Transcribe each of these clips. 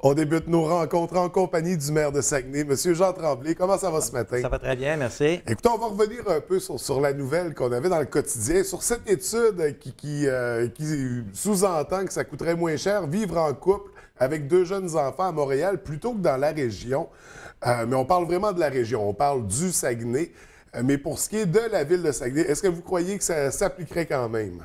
On débute nos rencontres en compagnie du maire de Saguenay, M. Jean Tremblay. Comment ça va ce matin? Ça va très bien, merci. Écoutez, on va revenir un peu sur la nouvelle qu'on avait dans le quotidien, sur cette étude qui sous-entend que ça coûterait moins cher vivre en couple avec 2 jeunes enfants à Montréal plutôt que dans la région. Mais on parle vraiment de la région, on parle du Saguenay. Mais pour ce qui est de la ville de Saguenay, est-ce que vous croyez que ça s'appliquerait quand même?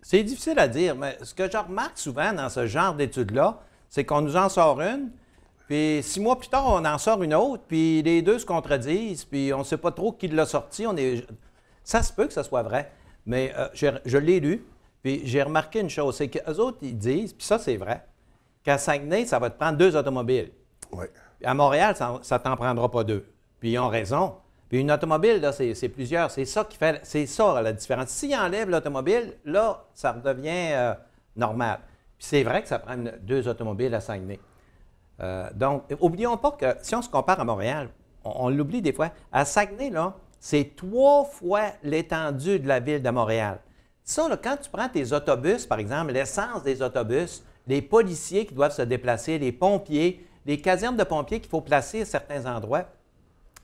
C'est difficile à dire, mais ce que je remarque souvent dans ce genre d'études-là, c'est qu'on nous en sort une, puis 6 mois plus tard, on en sort une autre, puis les deux se contredisent, puis on ne sait pas trop qui l'a sorti. Ça se peut que ce soit vrai, mais je l'ai lu, puis j'ai remarqué une chose, c'est qu'eux autres, ils disent, puis ça, c'est vrai, qu'à Saguenay, ça va te prendre 2 automobiles. Oui. À Montréal, ça ne t'en prendra pas 2. Puis ils ont raison. Puis une automobile, là, c'est plusieurs. C'est ça qui fait, c'est ça la différence. S'ils enlèvent l'automobile, là, ça redevient normal. Puis c'est vrai que ça prend 2 automobiles à Saguenay. Donc, oublions pas que si on se compare à Montréal, on l'oublie des fois, à Saguenay, là, c'est 3 fois l'étendue de la ville de Montréal. Ça, là, quand tu prends tes autobus, par exemple, l'essence des autobus, les policiers qui doivent se déplacer, les pompiers, les casernes de pompiers qu'il faut placer à certains endroits,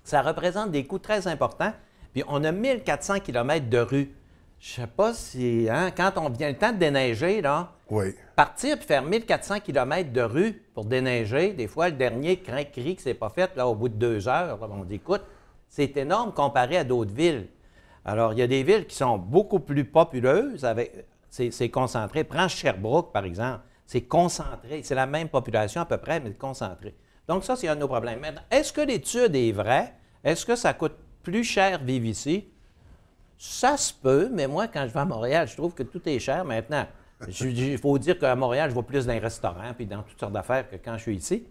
ça représente des coûts très importants. Puis on a 1400 km de rue. Je ne sais pas si, quand on vient le temps de déneiger, là, Oui. partir puis faire 1400 km de rue pour déneiger, des fois, le dernier crie que c'est pas fait, là, au bout de 2 heures, là, on dit, écoute, c'est énorme comparé à d'autres villes. Alors, il y a des villes qui sont beaucoup plus populeuses, c'est concentré. Prends Sherbrooke, par exemple, c'est concentré, c'est la même population à peu près, mais concentré. Donc, ça, c'est un de nos problèmes. Maintenant, est-ce que l'étude est vraie? Est-ce que ça coûte plus cher vivre ici? Ça se peut, mais moi, quand je vais à Montréal, je trouve que tout est cher maintenant. Il faut dire qu'à Montréal, je vais plus dans les restaurants puis dans toutes sortes d'affaires que quand je suis ici.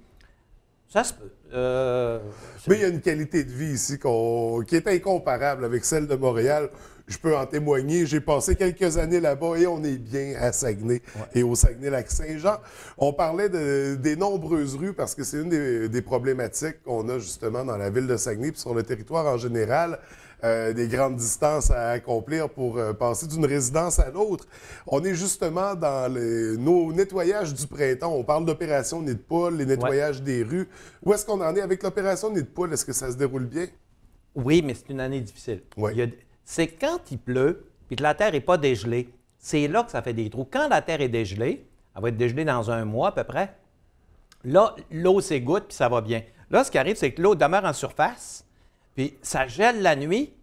Ça se peut. Mais il y a une qualité de vie ici qui est incomparable avec celle de Montréal. Je peux en témoigner. J'ai passé quelques années là-bas et on est bien à Saguenay et au Saguenay-Lac-Saint-Jean. On parlait des nombreuses rues parce que c'est une des problématiques qu'on a justement dans la ville de Saguenay puis sur le territoire en général. Des grandes distances à accomplir pour passer d'une résidence à l'autre. On est justement dans nos nettoyages du printemps. On parle d'opération Nid de poule, les nettoyages des rues. Où est-ce qu'on en est avec l'opération Nid de poule? Est-ce que ça se déroule bien? Oui, mais c'est une année difficile. Oui. C'est quand il pleut et que la terre n'est pas dégelée, c'est là que ça fait des trous. Quand la terre est dégelée, elle va être dégelée dans 1 mois à peu près, là, l'eau s'égoutte puis ça va bien. Là, ce qui arrive, c'est que l'eau demeure en surface, puis ça gèle la nuit,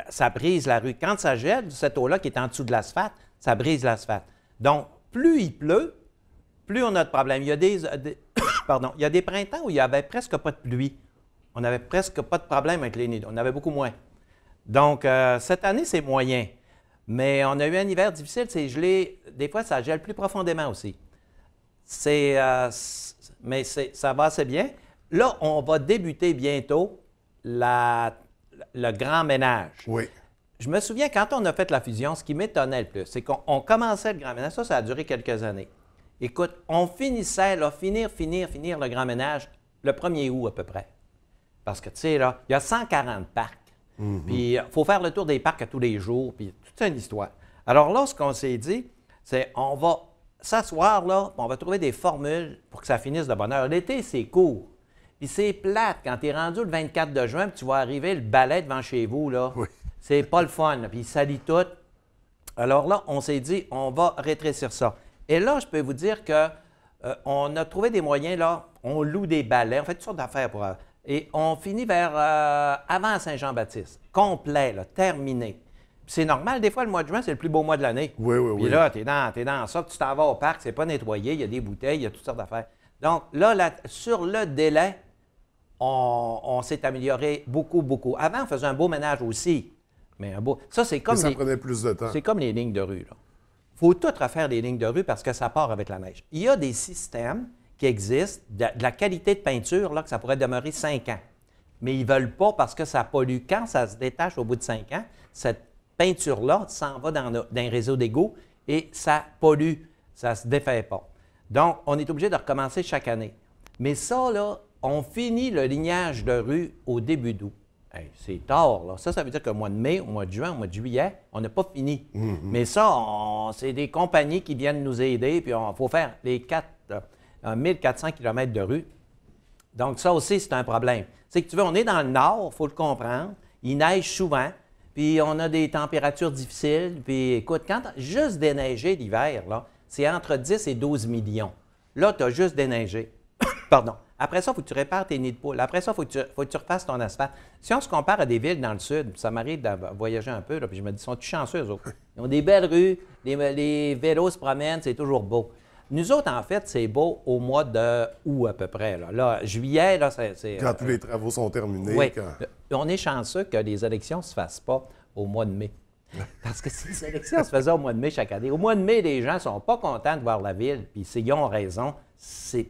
ça brise la rue. Quand ça gèle, cette eau-là qui est en dessous de l'asphalte, ça brise l'asphalte. Donc, plus il pleut, plus on a de problèmes. Il y a il y a des printemps où il n'y avait presque pas de pluie. On n'avait presque pas de problème avec les nids. On avait beaucoup moins. Donc, cette année, c'est moyen. Mais on a eu un hiver difficile, c'est gelé. Des fois, ça gèle plus profondément aussi. Mais ça va assez bien. Là, on va débuter bientôt le grand ménage. Oui. Je me souviens, quand on a fait la fusion, ce qui m'étonnait le plus, c'est qu'on commençait le grand ménage. Ça a duré quelques années. Écoute, on finissait, là, finir le grand ménage le 1er août à peu près. Parce que, tu sais, là, il y a 140 parcs. Puis, il faut faire le tour des parcs à tous les jours, puis toute une histoire. Alors là, ce qu'on s'est dit, c'est on va s'asseoir, là, on va trouver des formules pour que ça finisse de bonne heure. L'été, c'est court. Puis c'est plate quand tu es rendu le 24 de juin, puis tu vas arriver le balai devant chez vous, là. Oui. C'est pas le fun, là, puis il salit tout. Alors là, on s'est dit, on va rétrécir ça. Et là, je peux vous dire que on a trouvé des moyens, là, on loue des balais, on fait toutes sortes d'affaires pour... et on finit vers avant Saint-Jean-Baptiste, complet, là, terminé. Puis c'est normal, des fois, le mois de juin, c'est le plus beau mois de l'année. Oui, oui, oui. Puis là, t'es dans ça, tu t'en vas au parc, c'est pas nettoyé, il y a des bouteilles, il y a toutes sortes d'affaires. Donc là, sur le délai, on s'est amélioré beaucoup, beaucoup. Avant, on faisait un beau ménage aussi. Mais un beau... Ça, c'est comme ça prenait plus de temps. C'est comme les lignes de rue, là. Il faut tout refaire les lignes de rue parce que ça part avec la neige. Il y a des systèmes qui existent, de la qualité de peinture, là, que ça pourrait demeurer 5 ans. Mais ils ne veulent pas parce que ça pollue. Quand ça se détache au bout de 5 ans, cette peinture-là s'en va dans un réseau d'égouts et ça pollue. Ça ne se défait pas. Donc, on est obligé de recommencer chaque année. Mais ça, là, on finit le lignage de rue au début d'août. Hey, c'est tard, là. Ça veut dire qu'au mois de mai, au mois de juin, au mois de juillet, on n'a pas fini. Mais ça, c'est des compagnies qui viennent nous aider, puis il faut faire les 4. 1400 km de rue. Donc, ça aussi, c'est un problème. C'est que tu veux, on est dans le nord, il faut le comprendre. Il neige souvent, puis on a des températures difficiles. Puis écoute, quand juste déneiger l'hiver, là, c'est entre 10 et 12 millions. Là, tu as juste déneigé. Pardon. Après ça, il faut que tu répares tes nids de poules. Après ça, il faut que tu refasses ton asphalte. Si on se compare à des villes dans le sud, ça m'arrive de voyager un peu, là, puis je me dis, sont-ils chanceux, eux autres? Ils ont des belles rues, les vélos se promènent, c'est toujours beau. Nous autres, en fait, c'est beau au mois de août à peu près. Là, juillet, là, c'est... Quand tous les travaux sont terminés. Oui. Quand... On est chanceux que les élections ne se fassent pas au mois de mai. Parce que si les élections se faisaient au mois de mai chaque année, au mois de mai, les gens ne sont pas contents de voir la ville, puis ils ont raison. Si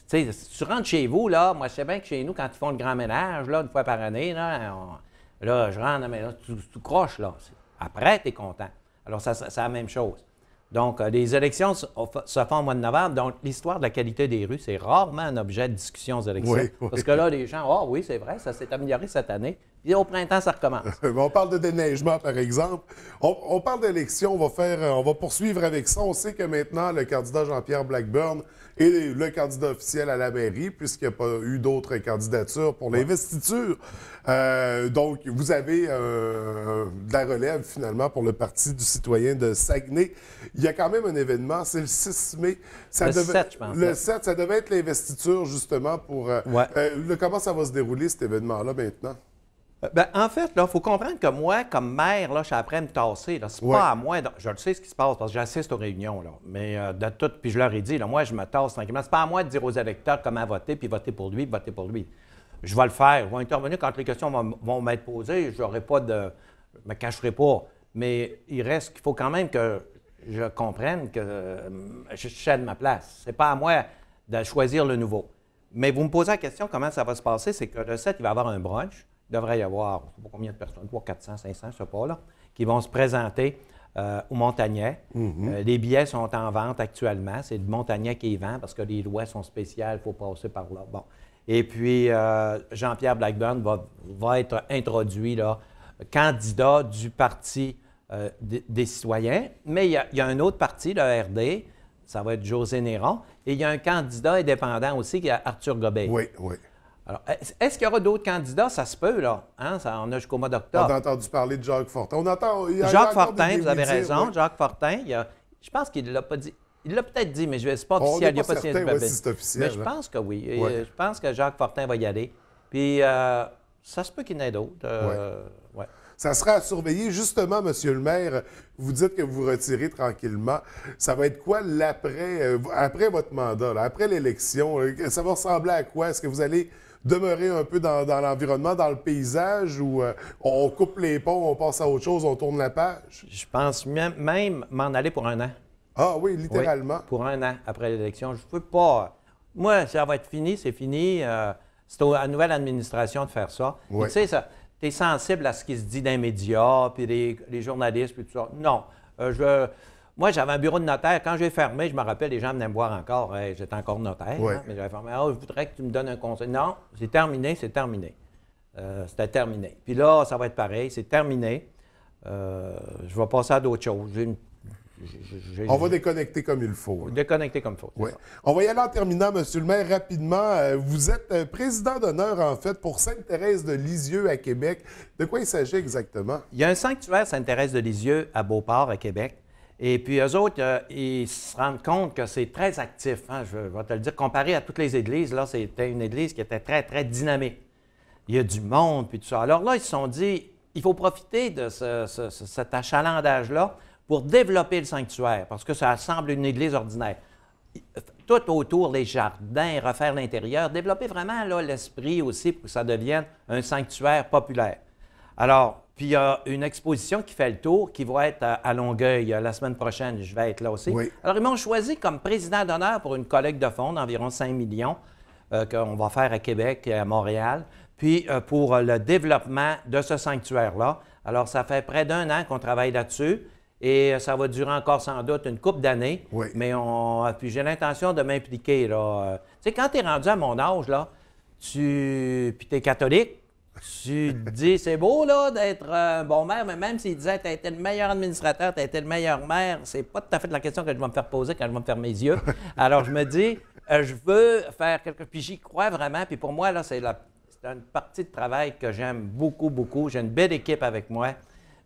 tu rentres chez vous, là, moi, je sais bien que chez nous, quand ils font le grand ménage, là, une fois par année, là, je rentre, mais là, tu croches, là. Après, tu es content. Alors, c'est la même chose. Donc, les élections se font au mois de novembre. Donc, l'histoire de la qualité des rues, c'est rarement un objet de discussion aux élections. Oui. Parce que là, les gens, oui, c'est vrai, ça s'est amélioré cette année. Puis au printemps, ça recommence. On parle de déneigement, par exemple. On parle d'élections, on va poursuivre avec ça. On sait que maintenant, le candidat Jean-Pierre Blackburn est le candidat officiel à la mairie, puisqu'il n'y a pas eu d'autres candidatures pour l'investiture. Donc, vous avez de la relève, finalement, pour le Parti du citoyen de Saguenay. Il y a quand même un événement, c'est le 6 mai. Le 7, je pense. Le 7, ça devait être l'investiture, justement, pour... comment ça va se dérouler, cet événement-là, maintenant? En fait, il faut comprendre que moi, comme maire, là, je suis après à me tasser. Ce n'est pas à moi. Je le sais ce qui se passe parce que j'assiste aux réunions. Là. Mais de tout, puis je leur ai dit, là, moi, je me tasse tranquillement. Ce n'est pas à moi de dire aux électeurs comment voter, puis voter pour lui, voter pour lui. Je vais le faire. Je vais intervenir quand les questions vont m'être posées. Je me cacherai pas. Mais il reste qu'il faut quand même que je comprenne que je cède ma place. Ce n'est pas à moi de choisir le nouveau. Mais vous me posez la question, comment ça va se passer? C'est que le 7, il va y avoir un brunch. Il devrait y avoir, je ne sais pas combien de personnes, 300, 400, 500, je ne sais pas, là, qui vont se présenter au Montagnet. Les billets sont en vente actuellement. C'est le Montagnet qui les vend parce que les lois sont spéciales, il faut passer par là. Bon. Et puis, Jean-Pierre Blackburn va être introduit, là, candidat du Parti des citoyens. Mais il y a un autre parti, le RD, ça va être José Néron. Et il y a un candidat indépendant aussi, qui est Arthur Gobey. Oui. Alors, est-ce qu'il y aura d'autres candidats? Ça se peut, là. Hein? On a jusqu'au mois d'octobre. On a entendu parler de Jacques Fortin. Jacques Fortin, vous avez raison. Oui. Jacques Fortin, je pense qu'il ne l'a pas dit. Il l'a peut-être dit, mais ce n'est pas officiel. Il n'y a pas certain, si c'est officiel. Mais je pense que oui. Je pense que Jacques Fortin va y aller. Puis, ça se peut qu'il y en ait d'autres. Ça sera à surveiller. Justement, Monsieur le maire, vous dites que vous retirez tranquillement. Ça va être quoi après votre mandat, là, après l'élection? Ça va ressembler à quoi? Est-ce que vous allez demeurer un peu dans l'environnement, dans le paysage, ou on coupe les ponts, on passe à autre chose, on tourne la page? Je pense même m'en aller pour un an. Ah oui, littéralement. Oui, pour un an après l'élection. Je ne peux pas... Moi, ça va être fini, c'est fini. C'est à la nouvelle administration de faire ça. Oui. Tu sais, tu es sensible à ce qui se dit dans les médias, puis les journalistes, puis tout ça. Non. Moi, j'avais un bureau de notaire. Quand j'ai fermé, je me rappelle, les gens venaient me voir encore. J'étais encore notaire. Oui. Hein, mais j'avais fermé. Je voudrais que tu me donnes un conseil. Non, c'est terminé, c'est terminé. C'était terminé. Puis là, ça va être pareil, c'est terminé. Je vais passer à d'autres choses. On va déconnecter comme il faut. Déconnecter comme il faut. Oui. On va y aller en terminant, Monsieur le maire, rapidement. Vous êtes président d'honneur, en fait, pour Sainte-Thérèse de Lisieux à Québec. De quoi il s'agit exactement? Il y a un sanctuaire Sainte-Thérèse de Lisieux à Beauport, à Québec. Et puis, eux autres, ils se rendent compte que c'est très actif. Hein? Je vais te le dire, comparé à toutes les églises, là, c'était une église qui était très, très dynamique. Il y a du monde, puis tout ça. Alors là, ils se sont dit, il faut profiter de cet achalandage-là pour développer le sanctuaire, parce que ça semble une église ordinaire. Tout autour, les jardins, refaire l'intérieur, développer vraiment l'esprit aussi pour que ça devienne un sanctuaire populaire. Alors, puis il y a une exposition qui fait le tour, qui va être à Longueuil la semaine prochaine. Je vais être là aussi. Oui. Alors, ils m'ont choisi comme président d'honneur pour une collecte de fonds d'environ 5 millions qu'on va faire à Québec et à Montréal, puis pour le développement de ce sanctuaire-là. Alors, ça fait près d'un an qu'on travaille là-dessus. Et ça va durer encore sans doute une couple d'années. Oui. Mais puis j'ai l'intention de m'impliquer. Tu sais, quand tu es rendu à mon âge, là, puis tu es catholique, tu te dis, c'est beau là d'être un bon maire, mais même s'il disait, tu as été le meilleur administrateur, tu as été le meilleur maire, c'est pas tout à fait la question que je vais me faire poser quand je vais me faire mes yeux. Alors je me dis, Je veux faire quelque chose, puis j'y crois vraiment. Puis pour moi, là, c'est une partie de travail que j'aime beaucoup, beaucoup. J'ai une belle équipe avec moi.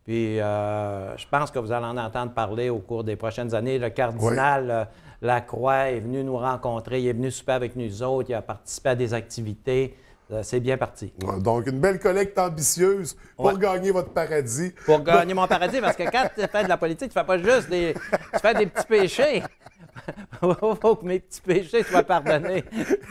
Puis je pense que vous allez en entendre parler au cours des prochaines années. Le cardinal Lacroix est venu nous rencontrer, il est venu souper avec nous autres, il a participé à des activités. C'est bien parti. Donc, une belle collecte ambitieuse pour gagner votre paradis. Pour gagner mon paradis, parce que quand tu fais de la politique, tu ne fais pas juste tu fais des petits péchés. Il faut que mes petits péchés soient pardonnés.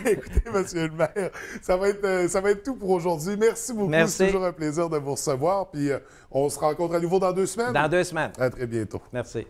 Écoutez, monsieur le maire, ça va être tout pour aujourd'hui. Merci beaucoup. Merci. C'est toujours un plaisir de vous recevoir. Puis on se rencontre à nouveau dans 2 semaines. Dans 2 semaines. À très bientôt. Merci.